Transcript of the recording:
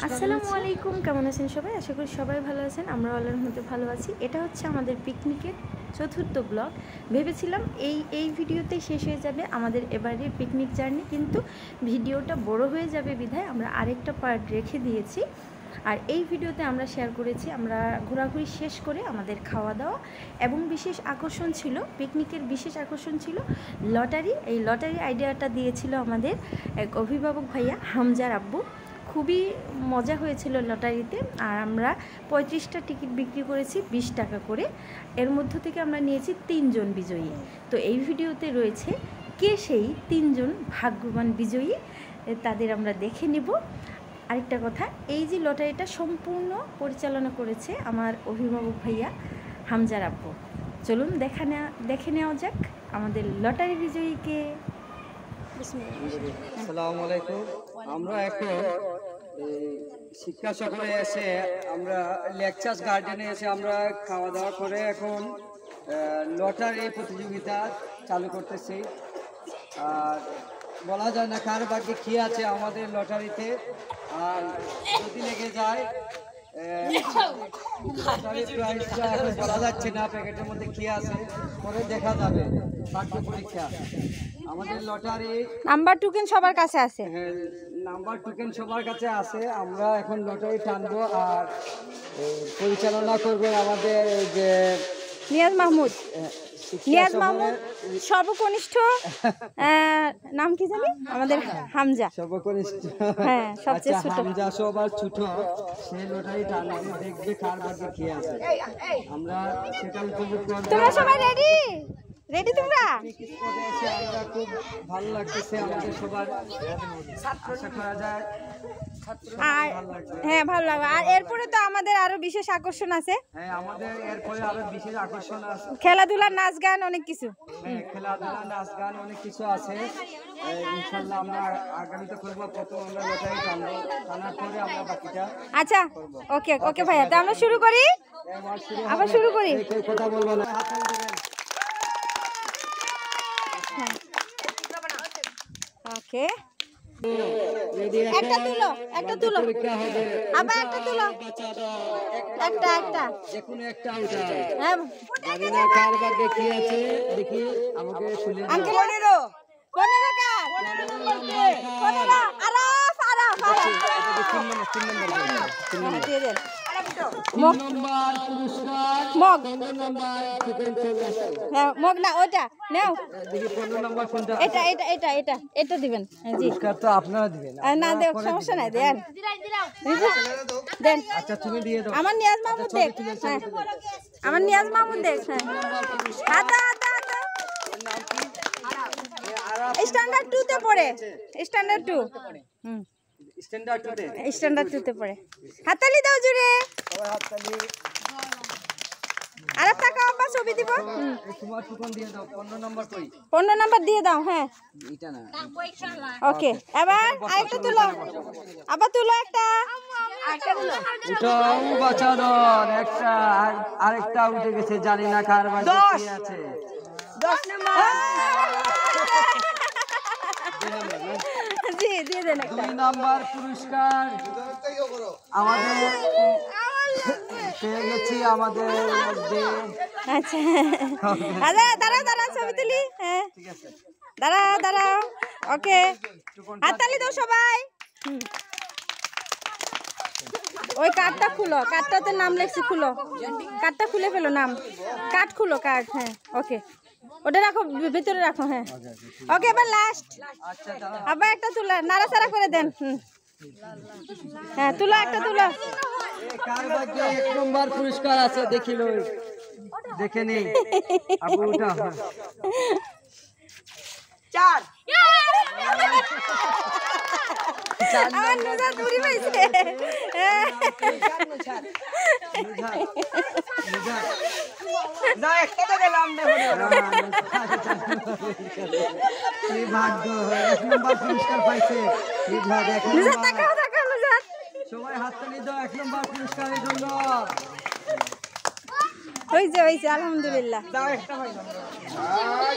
আসসালামু আলাইকুম, কেমন আছেন সবাই? আশা করি সবাই ভালো আছেন। আমরা আল্লাহর মধ্যে ভালো আছি। এটা হচ্ছে আমাদের পিকনিকের চতুর্থ ব্লগ। ভেবেছিলাম এই ভিডিওতেই শেষ হয়ে যাবে আমাদের এবারের পিকনিক জার্নি, কিন্তু ভিডিওটা বড় হয়ে যাবে বিধায় আমরা আরেকটা পার্ট রেখে দিয়েছি। আর এই ভিডিওতে আমরা শেয়ার করেছি আমরা ঘোরাঘুরি শেষ করে আমাদের খাওয়া দাওয়া, এবং বিশেষ আকর্ষণ ছিল, পিকনিকের বিশেষ আকর্ষণ ছিল লটারি। এই লটারি আইডিয়াটা দিয়েছিল আমাদের এক অভিভাবক ভাইয়া, হামজার আব্বু। খুবই মজা হয়েছিল লটারিতে। আর আমরা 35টা টিকিট বিক্রি করেছি 20 টাকা করে। এর মধ্য থেকে আমরা নিয়েছি 3 জন বিজয়ী। তো এই ভিডিওতে রয়েছে কে সেই 3 জন ভাগ্যবান বিজয়ী, তাদের আমরা দেখে নেব। আরেকটা কথা, এই যে লটারিটা সম্পূর্ণ পরিচালনা করেছে আমার অভিভাবক ভাইয়া হামজার আব্বু। চলুন দেখে নেওয়া যাক আমাদের লটারি বিজয়ীকে। আসসালামু আলাইকুম। আমরা এখন শিক্ষা সফরে এসে আমরা লেকচার্স গার্ডেনে এসে আমরা খাওয়া দাওয়া করে এখন লটারি প্রতিযোগিতা চালু করতেছি। আর বলা যায় না কার ভাগ্যে কী আছে আমাদের লটারিতে। আর যদি লেগে যায় লটারির প্রাইসটা এখন বলা যাচ্ছে না প্যাকেটের মধ্যে কী আছে, পরে দেখা যাবে ভাগ্য পরীক্ষা। আমাদের লটারি নাম্বার টোকেন সবার কাছে আছে। হ্যাঁ, নাম্বার টোকেন সবার কাছে আছে। আমরা এখন লটারি টানবো আর পরিচালনা করবেন আমাদের যে নিয়াজ মাহমুদ। নিয়াজ মাহমুদ সর্বকনিষ্ঠ, নাম কি জানি আমাদের হামজা সর্বকনিষ্ঠ। হ্যাঁ, সবচেয়ে ছোট। হামজা সবার ছোট, সে লটারি টানবে, দেখবে কার ভাগ্যে কি আছে। আমরা সেটা উপভোগ করব। তোমরা সবাই রেডি? রেডি তোমরা? আমরা খুব ভালো লাগতেছে আমাদের সবার, আশা করা যায়। আর হ্যাঁ, ভালো লাগবে। আর এরপরে তো আমাদের আরো বিশেষ আকর্ষণ আছে। হ্যাঁ, আমাদের এরপরে আরো বিশেষ আকর্ষণ আছে, খেলাধুলা, নাচ গান, অনেক কিছু। হ্যাঁ, খেলাধুলা, নাচ গান, অনেক কিছু আছে। ইনশাআল্লাহ আমরা আগামীতে করবো। প্রথম আমরা লটারি টানবো, টানার পরে আমরা বাকিটা। আচ্ছা, ওকে ওকে ভাইয়া, তো আমরা শুরু করি। আবার শুরু করি। কথা বলবো না। ওকে, একটা তুলো, একটা তুলো, আবার একটা তুলো, একটা যেকোনো একটা উঠা। হ্যাঁ, কার ভাগ্যে কি আছে দেখি, আমাকে শুনে দাও। আঙ্কেল 15 কার 15 আরাফ দিয়ে দেন। মগ নাম্বার পুরস্কার, মগ 15 নাম্বার টোকেন চলে আসে। হ্যাঁ, মগ না, ওটা নাও। দেখি 15 নাম্বার কোনটা। এটা দিবেন। জি, পুরস্কার তো আপনারা দিবেন। না দেখ, সমস্যা নাই, দেন দেন। আচ্ছা, তুমি দিয়ে দাও। আমার নিয়াজ মাহমুদ দেখ। হ্যাঁ, আমার নিয়াজ মাহমুদ দেখ। হ্যাঁ, হাতা স্ট্যান্ডার্ড 2 তে পড়ে, স্ট্যান্ডার্ড 2। হুম, স্ট্যান্ডার্ড 2 তে পড়ে। হাততালি দাও জুড়ে। সবাই হাততালি। আর টাকা আবার ছবি দিব। তোমার টোকেন দিয়ে দাও। 15 নাম্বার কই? 15 নাম্বার দিয়ে দাও। হ্যাঁ, এটা না। ওকে, এবার আরেকটা তুলো, আবার তুলো একটা। উঠাও বাচাদর, একটা আরেকটা উঠে গেছে, জানি না কার ভাগ্যে কি আছে। 10 নাম্বার। জি, দিয়ে দেন একটা। 2 নাম্বার পুরস্কার আমাদের পেয়ে গেছি আমাদের মধ্যে। আচ্ছা, দাঁড়া ছবি তুলি। হ্যাঁ, ঠিক আছে, দাঁড়া। ওকে, হাততালি দাও সবাই। ওই কার্ডটা খুলো, কার্ডটাতে নাম লেখছি, খুলো কার্ডটা, খুলে ফেলো নাম। কার্ড খুলো, কার্ড। হ্যাঁ, ওকে, ওটা রাখো, ভিতরে রাখো। হ্যাঁ, ওকে, এবার লাস্ট। আবার একটা তুলো, নাড়াচাড়া করে দেন। হ্যাঁ, তুলো, একটা তুলো। কার ভাগ্যে 1 নম্বর পুরস্কার আছে দেখি লই, দেখে নেই। আপু উঠা। 4 আমার নুজা দূরি পাইছে। না, একটা তো গেলাম না। কি ভাগ্য, 1 নম্বর পুরস্কার পাইছে। নুজা তাকাও, নুজা। সবাই হাততালি দাও 1 নম্বর পুরস্কারের জন্য। হইছে, আলহামদুলিল্লাহ। দাও একটা ভাই।